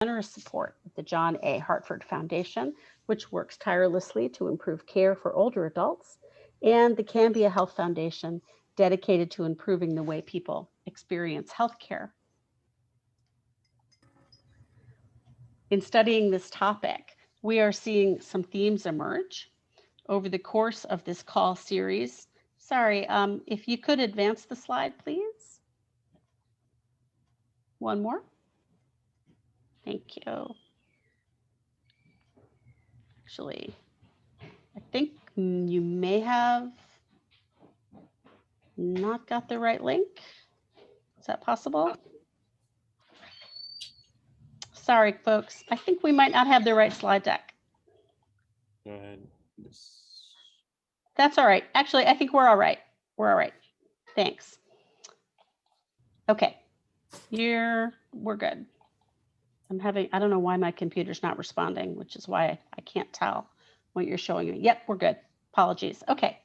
generous support of the John A. Hartford Foundation, which works tirelessly to improve care for older adults, and the Cambia Health Foundation, dedicated to improving the way people experience healthcare. In studying this topic, we are seeing some themes emerge over the course of this call series. Sorry, if you could advance the slide, please. One more. Thank you. Actually, I think you may have not got the right link. Is that possible? Sorry, folks. I think we might not have the right slide deck. Go ahead. That's all right. Actually, I think we're all right. We're all right. Thanks. Okay. We're good. I don't know why my computer's not responding, which is why I can't tell what you're showing me. Yep, we're good. Apologies. Okay.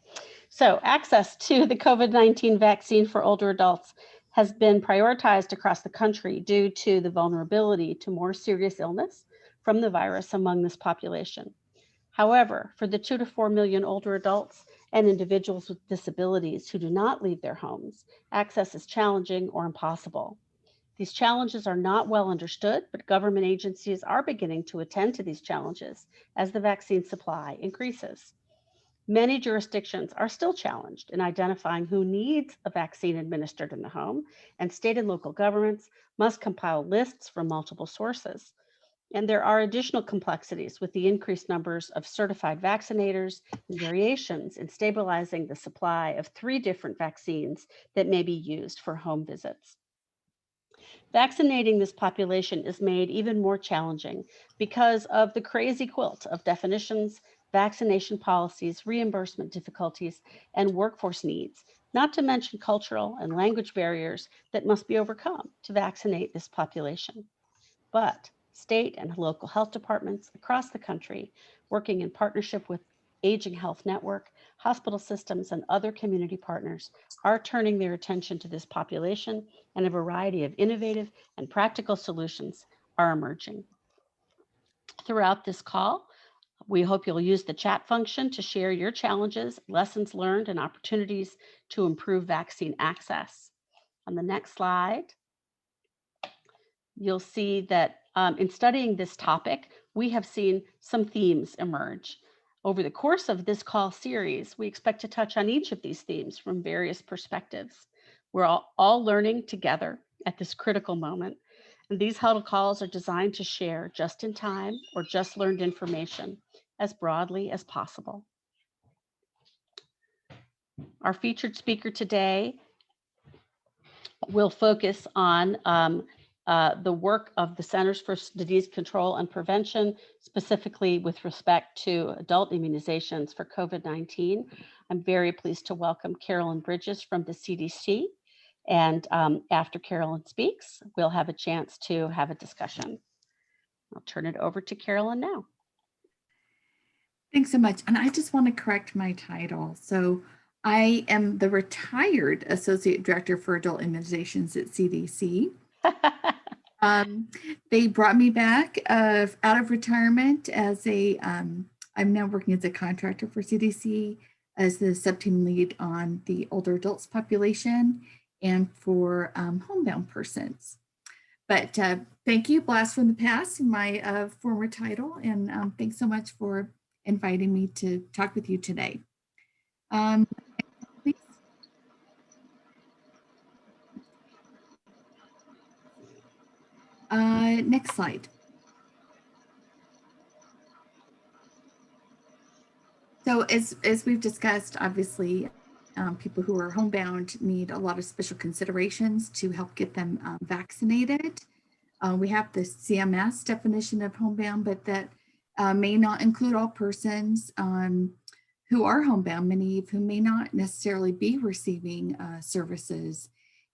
So access to the COVID-19 vaccine for older adults has been prioritized across the country due to the vulnerability to more serious illness from the virus among this population. However, for the 2 to 4 million older adults and individuals with disabilities who do not leave their homes, access is challenging or impossible. These challenges are not well understood, but government agencies are beginning to attend to these challenges as the vaccine supply increases. Many jurisdictions are still challenged in identifying who needs a vaccine administered in the home, and state and local governments must compile lists from multiple sources. And there are additional complexities with the increased numbers of certified vaccinators and variations in stabilizing the supply of 3 different vaccines that may be used for home visits. Vaccinating this population is made even more challenging because of the crazy quilt of definitions, vaccination policies, reimbursement difficulties, and workforce needs, not to mention cultural and language barriers that must be overcome to vaccinate this population. But state and local health departments across the country, working in partnership with Aging Health Network, hospital systems, and other community partners, are turning their attention to this population, and a variety of innovative and practical solutions are emerging. Throughout this call, we hope you'll use the chat function to share your challenges, lessons learned, and opportunities to improve vaccine access. On the next slide, you'll see that in studying this topic, we have seen some themes emerge. Over the course of this call series, we expect to touch on each of these themes from various perspectives. We're all learning together at this critical moment, and these huddle calls are designed to share just-in-time or just learned information as broadly as possible. Our featured speaker today will focus on the work of the Centers for Disease Control and Prevention, specifically with respect to adult immunizations for COVID-19. I'm very pleased to welcome Carolyn Bridges from the CDC. And after Carolyn speaks, we'll have a chance to have a discussion. I'll turn it over to Carolyn now. Thanks so much. And I just want to correct my title. So I am the retired Associate Director for Adult Immunizations at CDC. They brought me back out of retirement as I'm now working as a contractor for CDC as the sub-team lead on the older adults population and for homebound persons. But thank you, Blast from the Past, my former title, and thanks so much for inviting me to talk with you today. Please. Next slide. So as we've discussed, obviously, people who are homebound need a lot of special considerations to help get them vaccinated. We have the CMS definition of homebound, but that may not include all persons who are homebound, many of whom may not necessarily be receiving services.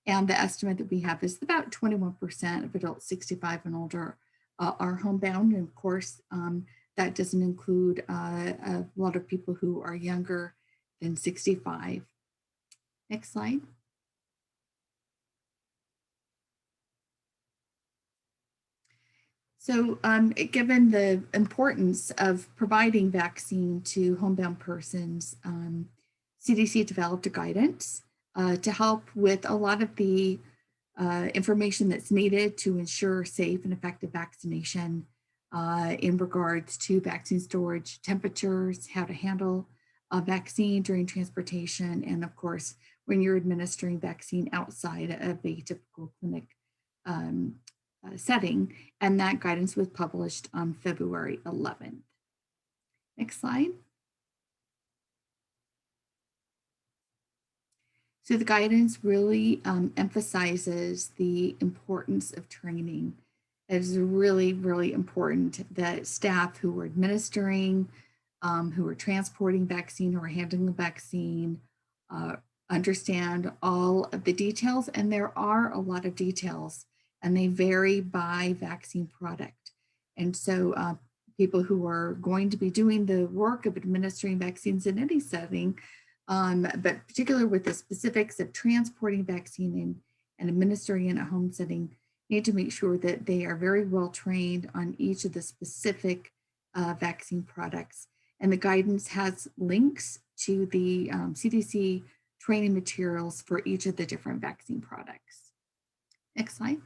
And the estimate that we have is about 21% of adults 65 and older are homebound. And of course, that doesn't include a lot of people who are younger than 65. Next slide. So given the importance of providing vaccine to homebound persons, CDC developed a guidance to help with a lot of the information that's needed to ensure safe and effective vaccination in regards to vaccine storage, temperatures, how to handle a vaccine during transportation, and of course, when you're administering vaccine outside of a typical clinic setting. And that guidance was published on February 11th. Next slide. So the guidance really emphasizes the importance of training. It is really, really important that staff who are administering, who are transporting vaccine, who are handling the vaccine, understand all of the details. And there are a lot of details, and they vary by vaccine product. And so people who are going to be doing the work of administering vaccines in any setting, but particularly with the specifics of transporting vaccine and administering in a home setting, need to make sure that they are very well trained on each of the specific vaccine products. And the guidance has links to the CDC training materials for each of the different vaccine products. Next slide.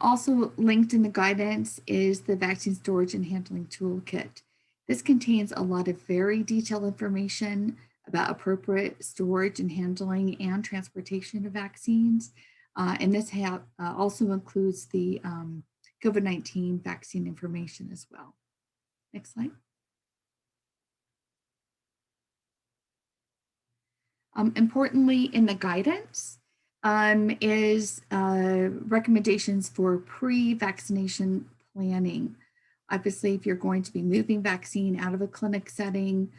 Also linked in the guidance is the vaccine storage and handling toolkit. This contains a lot of very detailed information about appropriate storage and handling and transportation of vaccines. And this also includes the COVID-19 vaccine information as well. Next slide. Importantly, in the guidance is recommendations for pre-vaccination planning. Obviously, if you're going to be moving vaccine out of a clinic setting,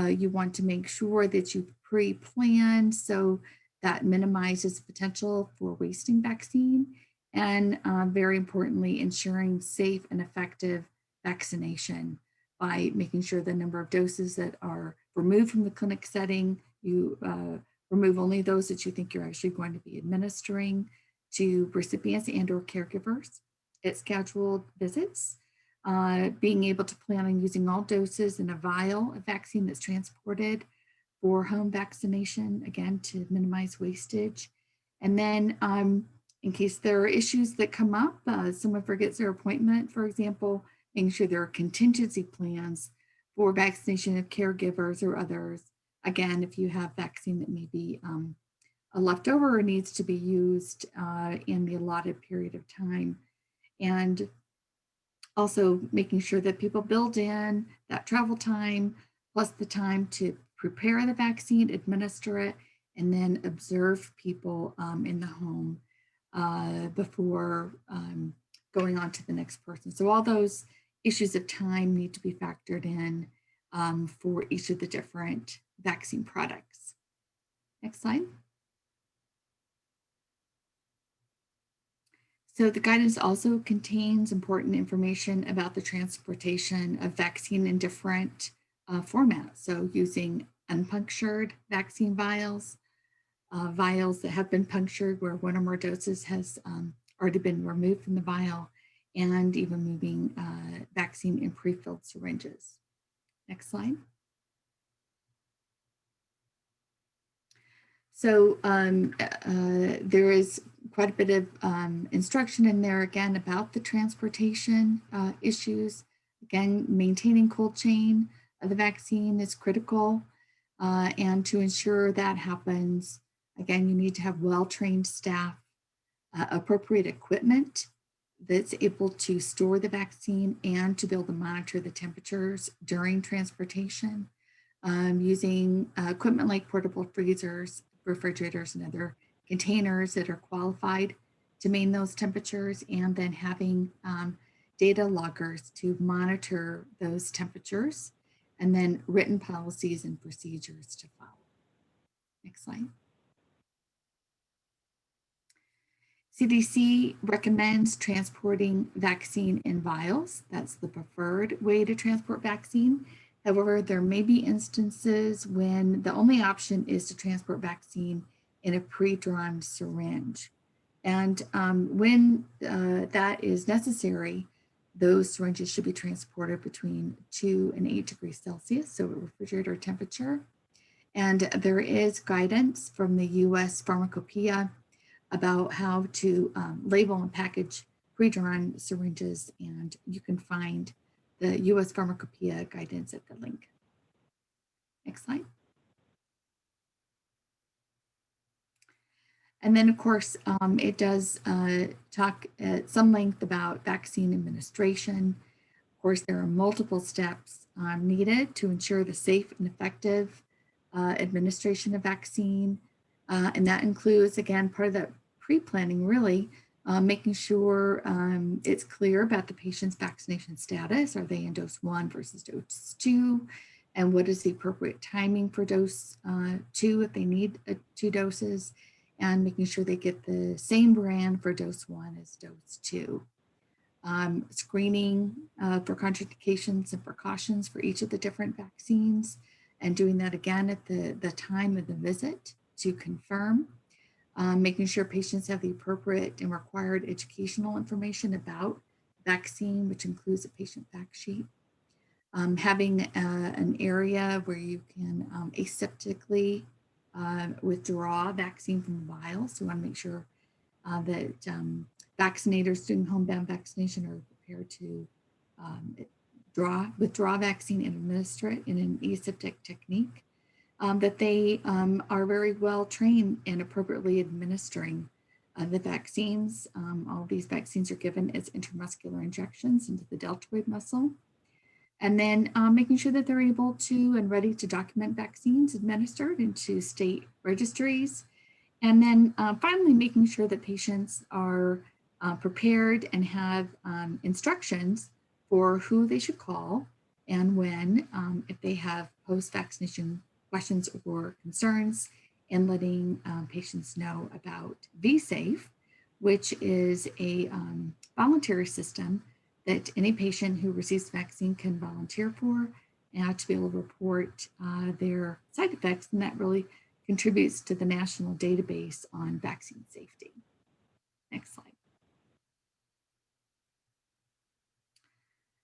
you want to make sure that you pre-plan so that minimizes potential for wasting vaccine, and very importantly, ensuring safe and effective vaccination by making sure the number of doses that are removed from the clinic setting, you remove only those that you think you're actually going to be administering to recipients and or caregivers at scheduled visits. Being able to plan on using all doses in a vial of vaccine that's transported for home vaccination, again, to minimize wastage. And then in case there are issues that come up, someone forgets their appointment, for example, making sure there are contingency plans for vaccination of caregivers or others. Again, if you have vaccine that may be a leftover or needs to be used in the allotted period of time. And also making sure that people build in that travel time plus the time to prepare the vaccine, administer it, and then observe people in the home before going on to the next person. So all those issues of time need to be factored in for each of the different vaccine products. Next slide. So the guidance also contains important information about the transportation of vaccine in different formats. So using unpunctured vaccine vials, vials that have been punctured where one or more doses has already been removed from the vial, and even moving vaccine in pre-filled syringes. Next slide. So there is quite a bit of instruction in there, again, about the transportation issues. Again, maintaining cold chain of the vaccine is critical. And to ensure that happens, again, you need to have well-trained staff, appropriate equipment that's able to store the vaccine and to be able to monitor the temperatures during transportation, using equipment like portable freezers, refrigerators, and other containers that are qualified to maintain those temperatures, and then having data loggers to monitor those temperatures, and then written policies and procedures to follow. Next slide. CDC recommends transporting vaccine in vials. That's the preferred way to transport vaccine. However, there may be instances when the only option is to transport vaccine in a pre-drawn syringe. And when that is necessary, those syringes should be transported between 2 and 8 degrees Celsius, so at refrigerator temperature. And there is guidance from the US Pharmacopoeia about how to label and package pre-drawn syringes, and you can find the US Pharmacopoeia guidance at the link. Next slide. And then, of course, it does talk at some length about vaccine administration. Of course, there are multiple steps needed to ensure the safe and effective administration of vaccine. And that includes, again, part of the pre-planning, really, making sure it's clear about the patient's vaccination status. Are they in dose 1 versus dose 2? And what is the appropriate timing for dose 2 if they need 2 doses? And making sure they get the same brand for dose 1 as dose 2. Screening for contraindications and precautions for each of the different vaccines, and doing that again at the time of the visit to confirm. Making sure patients have the appropriate and required educational information about vaccine, which includes a patient fact sheet. Having an area where you can aseptically withdraw vaccine from the vial. So we want to make sure that vaccinators doing homebound vaccination are prepared to withdraw vaccine and administer it in an aseptic technique. That they are very well trained in appropriately administering the vaccines. All these vaccines are given as intramuscular injections into the deltoid muscle. And then making sure that they're able to and ready to document vaccines administered into state registries. And then finally, making sure that patients are prepared and have instructions for who they should call and when, if they have post-vaccination questions or concerns, and letting patients know about VSafe, which is a voluntary system that any patient who receives the vaccine can volunteer for, and to be able to report their side effects. And that really contributes to the national database on vaccine safety. Next slide.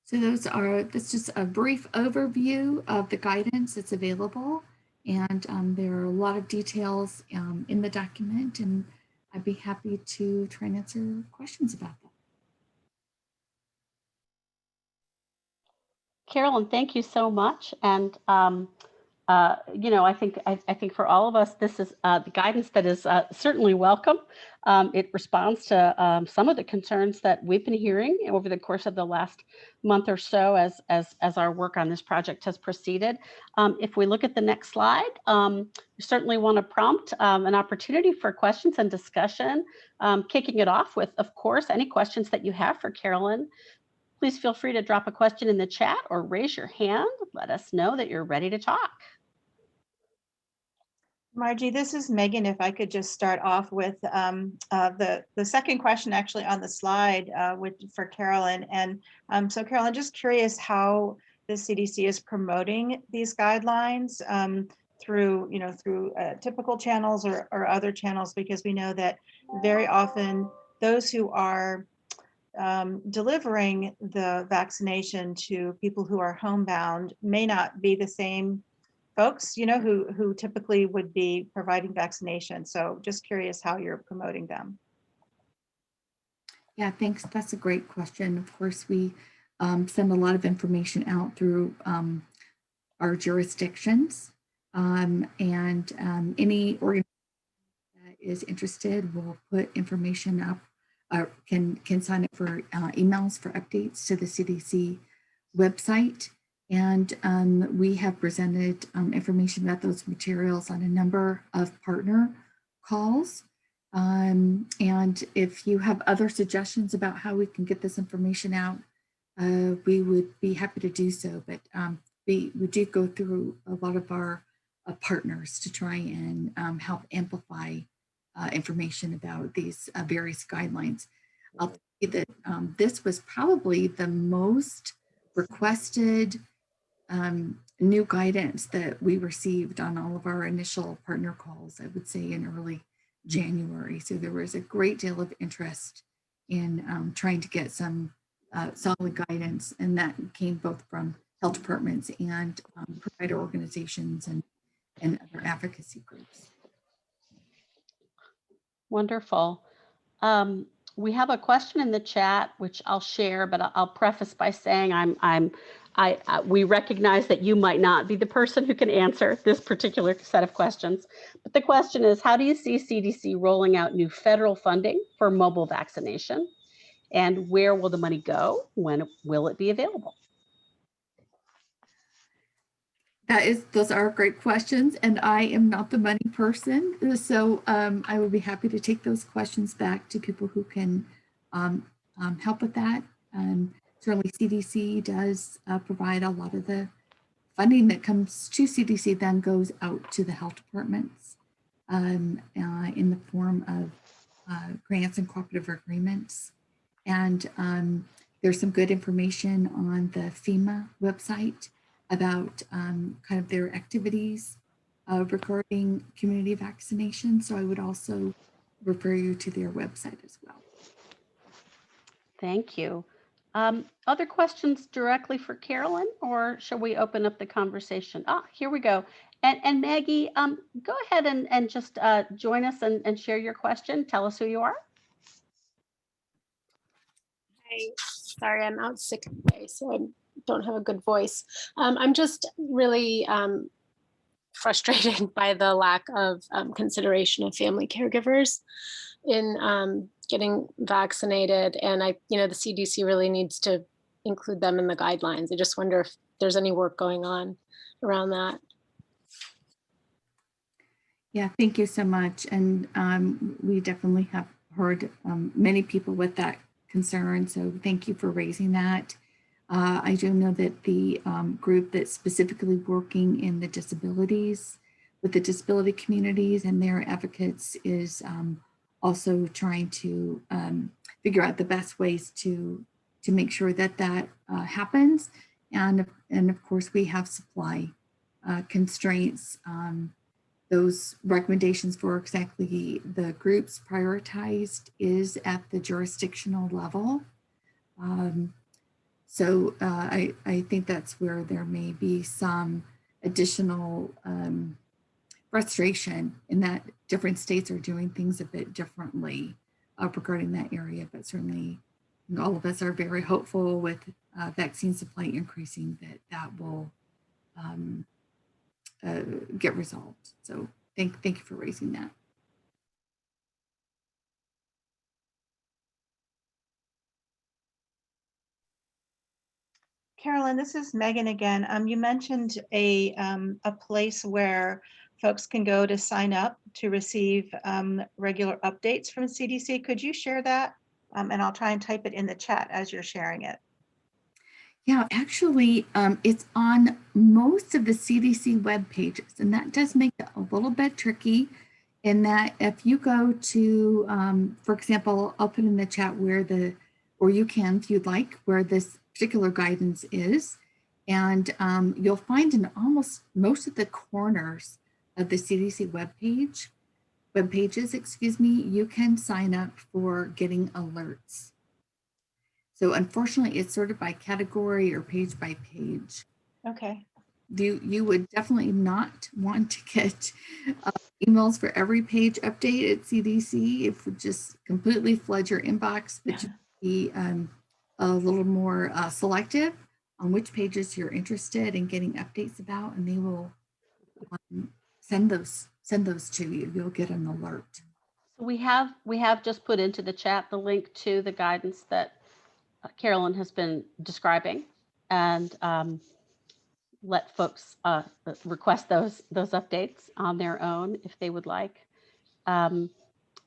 So that's just a brief overview of the guidance that's available. And there are a lot of details in the document, and I'd be happy to try and answer questions about that. Carolyn, thank you so much. And you know, I think for all of us, this is the guidance that is certainly welcome. It responds to some of the concerns that we've been hearing over the course of the last month or so as our work on this project has proceeded. If we look at the next slide, we certainly want to prompt an opportunity for questions and discussion, kicking it off with, of course, any questions that you have for Carolyn. Please feel free to drop a question in the chat or raise your hand. Let us know that you're ready to talk. Margie, this is Megan. If I could just start off with the second question actually on the slide for Carolyn. And so Carolyn, just curious how the CDC is promoting these guidelines through typical channels or other channels, because we know that very often those who are delivering the vaccination to people who are homebound may not be the same folks, who typically would be providing vaccination. So just curious how you're promoting them. Yeah, thanks. That's a great question. Of course, we send a lot of information out through our jurisdictions, and any organization that is interested will put information up, or can sign up for emails for updates to the CDC website. And we have presented information about those materials on a number of partner calls. And if you have other suggestions about how we can get this information out, we would be happy to do so. But we do go through a lot of our partners to try and help amplify information about these various guidelines. I'll tell you that this was probably the most requested new guidance that we received on all of our initial partner calls, I would say in early January. So there was a great deal of interest in trying to get some solid guidance, and that came both from health departments and provider organizations and other advocacy groups. Wonderful. We have a question in the chat, which I'll share, but I'll preface by saying we recognize that you might not be the person who can answer this particular set of questions. But the question is, how do you see CDC rolling out new federal funding for mobile vaccination? And where will the money go? When will it be available? Those are great questions, and I am not the money person. So I would be happy to take those questions back to people who can help with that. Certainly CDC does provide a lot of the funding that comes to CDC then goes out to the health departments in the form of grants and cooperative agreements. And there's some good information on the FEMA website about kind of their activities regarding community vaccination. So I would also refer you to their website as well. Thank you. Other questions directly for Carolyn, or shall we open up the conversation? Here we go. And Maggie, go ahead and just join us and share your question. Tell us who you are. Hi, sorry, I'm out sick today, so I don't have a good voice. I'm just really frustrated by the lack of consideration of family caregivers in getting vaccinated, and the CDC really needs to include them in the guidelines. I just wonder if there's any work going on around that. Yeah, thank you so much. And we definitely have heard many people with that concern. So thank you for raising that. I do know that the group that's specifically working in the disabilities with the disability communities and their advocates is also trying to figure out the best ways to make sure that that happens. And of course, we have supply constraints. Those recommendations for exactly the groups prioritized is at the jurisdictional level. So I think that's where there may be some additional frustration in that different states are doing things a bit differently regarding that area. But certainly all of us are very hopeful with vaccine supply increasing that will get resolved. So thank you for raising that. Carolyn, this is Megan again. You mentioned a place where folks can go to sign up to receive regular updates from CDC. Could you share that? And I'll try and type it in the chat as you're sharing it. Yeah, actually, it's on most of the CDC web pages, and that does make it a little bit tricky in that if you go to, for example, I'll put in the chat or you can, if you'd like, where this particular guidance is, and you'll find in almost most of the corners of the CDC web pages, excuse me, you can sign up for getting alerts. So unfortunately, it's sorted by category or page by page. Okay. You would definitely not want to get emails for every page update at CDC. It would just completely flood your inbox, but you be a little more selective on which pages you're interested in getting updates about, and they will send those to you. You'll get an alert. We have just put into the chat the link to the guidance that Carolyn has been describing, and let folks request those updates on their own if they would like.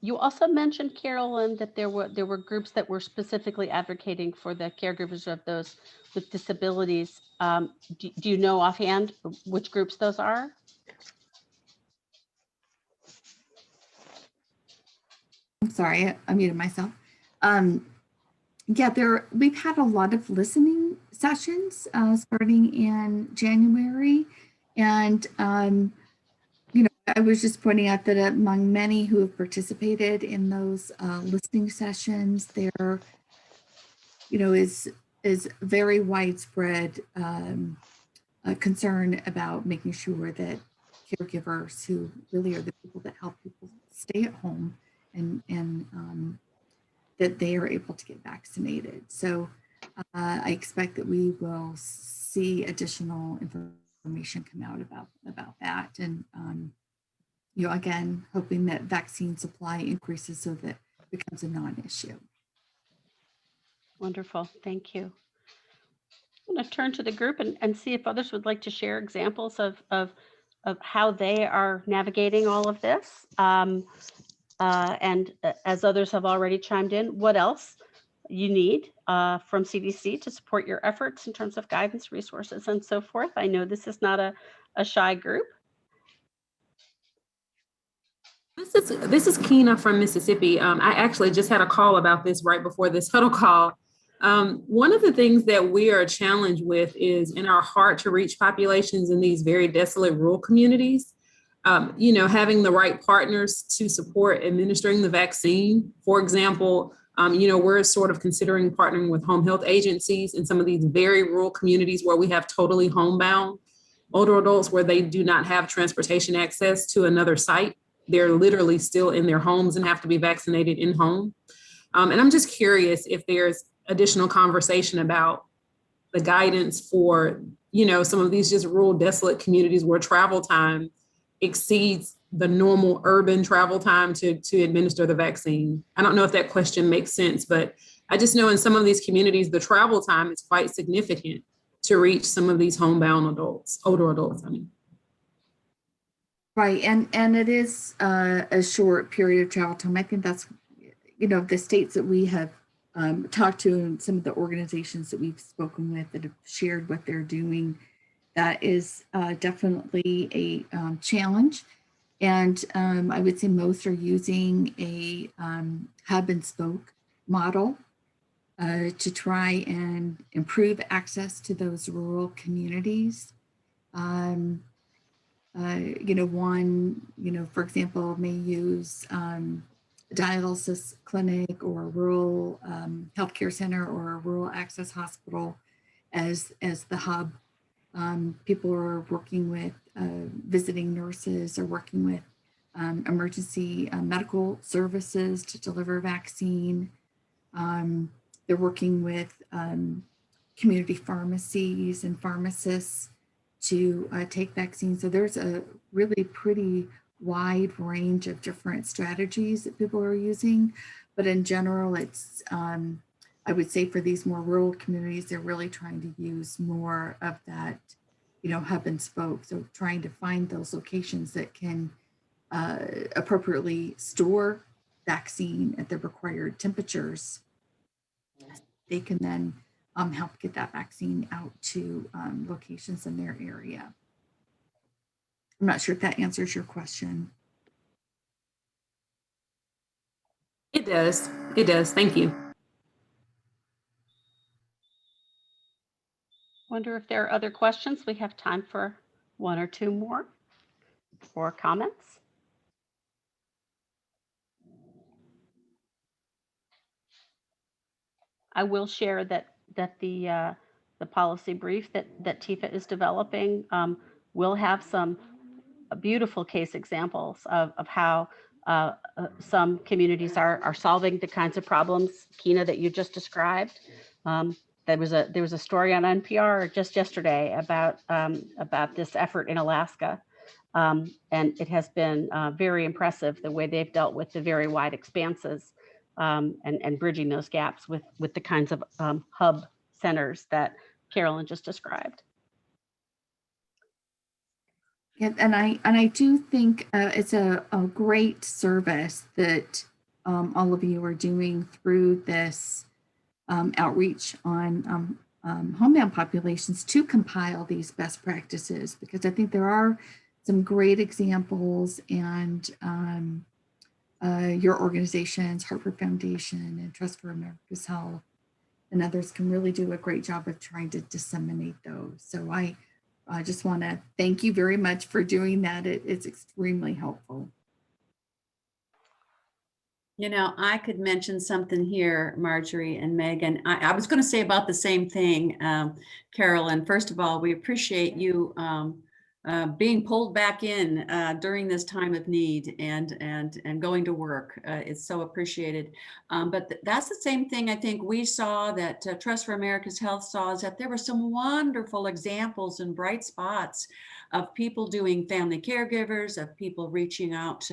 You also mentioned, Carolyn, that there were groups that were specifically advocating for the caregivers of those with disabilities. Do you know offhand which groups those are? I'm sorry, I muted myself. Yeah, we've had a lot of listening sessions starting in January. And, I was just pointing out that among many who have participated in those listening sessions, there, is very widespread concern about making sure that caregivers, who really are the people that help people stay at home, and that they are able to get vaccinated. So I expect that we will see additional information come out about that. And, again, hoping that vaccine supply increases so that it becomes a non-issue. Wonderful. Thank you. I'm going to turn to the group and see if others would like to share examples of how they are navigating all of this. And as others have already chimed in, what else you need from CDC to support your efforts in terms of guidance, resources, and so forth. I know this is not a shy group. This is Keena from Mississippi. I actually just had a call about this right before this huddle call. One of the things that we are challenged with is in our hard to reach populations in these very desolate rural communities, having the right partners to support administering the vaccine. For example, we're sort of considering partnering with home health agencies in some of these very rural communities where we have totally homebound older adults where they do not have transportation access to another site. They're literally still in their homes and have to be vaccinated in home. And I'm just curious if there's additional conversation about the guidance for, some of these just rural, desolate communities where travel time exceeds the normal urban travel time to administer the vaccine. I don't know if that question makes sense, but I just know in some of these communities, the travel time is quite significant to reach some of these homebound adults, older adults, I mean. Right, and it is a short period of travel time. I think that's, the states that we have talked to and some of the organizations that we've spoken with that have shared what they're doing, that is definitely a challenge. And I would say most are using a hub and spoke model to try and improve access to those rural communities. One, for example, may use dialysis clinic or a rural healthcare center or a rural access hospital as the hub. People are working with visiting nurses or working with emergency medical services to deliver vaccine. They're working with community pharmacies and pharmacists to take vaccines. So there's a really pretty wide range of different strategies that people are using. But in general, it's, I would say for these more rural communities, they're really trying to use more of that, hub and spoke. So trying to find those locations that can appropriately store vaccine at the required temperatures. They can then help get that vaccine out to locations in their area. I'm not sure if that answers your question. It does. It does. Thank you. Wonder if there are other questions. We have time for one or two more or comments. I will share that the policy brief that TIFA is developing will have some beautiful case examples of how some communities are solving the kinds of problems, Keena, that you just described. There was a story on NPR just yesterday about this effort in Alaska. And it has been very impressive the way they've dealt with the very wide expanses and bridging those gaps with the kinds of hub centers that Carolyn just described. Yeah, and I do think it's a great service that all of you are doing through this outreach on homebound populations to compile these best practices, because I think there are some great examples, and your organizations, Harvard Foundation and Trust for America's Health, and others can really do a great job of trying to disseminate those. So I just want to thank you very much for doing that. It's extremely helpful. You know, I could mention something here, Marjorie and Megan. I was going to say about the same thing, Carolyn. First of all, we appreciate you being pulled back in during this time of need and going to work. It's so appreciated. But that's the same thing I think we saw, that Trust for America's Health saw, is that there were some wonderful examples and bright spots of people doing family caregivers, of people reaching out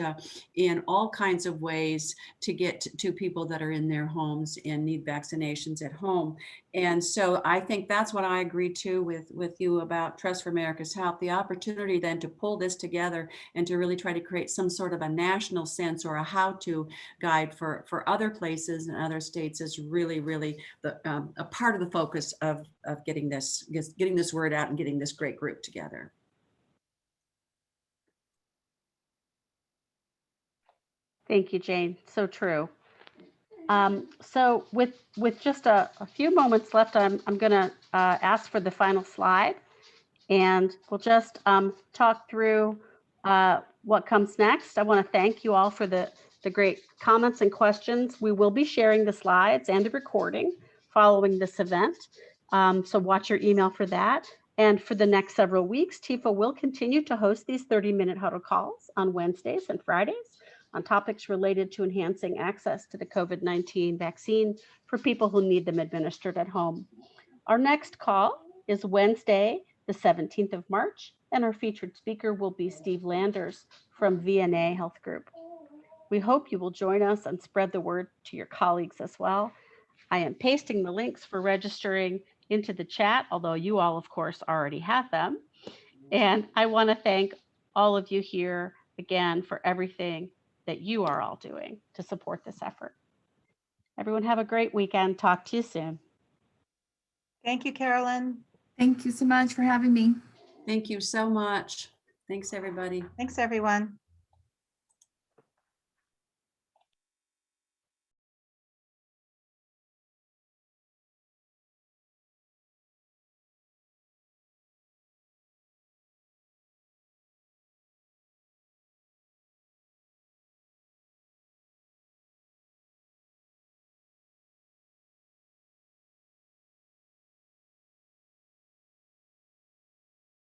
in all kinds of ways to get to people that are in their homes and need vaccinations at home. And so I think that's what I agree to with you about Trust for America's Health, the opportunity then to pull this together and to really try to create some sort of a national sense or a how-to guide for other places and other states is really, really a part of the focus of getting this word out and getting this great group together. Thank you, Jane. So true. So with just a few moments left, I'm going to ask for the final slide, and we'll just talk through what comes next. I want to thank you all for the great comments and questions. We will be sharing the slides and the recording following this event. So watch your email for that. And for the next several weeks, TIFA will continue to host these 30-minute huddle calls on Wednesdays and Fridays on topics related to enhancing access to the COVID-19 vaccine for people who need them administered at home. Our next call is Wednesday, the 17th of March, and our featured speaker will be Steve Landers from VNA Health Group. We hope you will join us and spread the word to your colleagues as well. I am pasting the links for registering into the chat, although you all, of course, already have them. And I want to thank all of you here again for everything that you are all doing to support this effort. Everyone have a great weekend. Talk to you soon. Thank you, Carolyn. Thank you so much for having me. Thank you so much. Thanks, everybody. Thanks, everyone.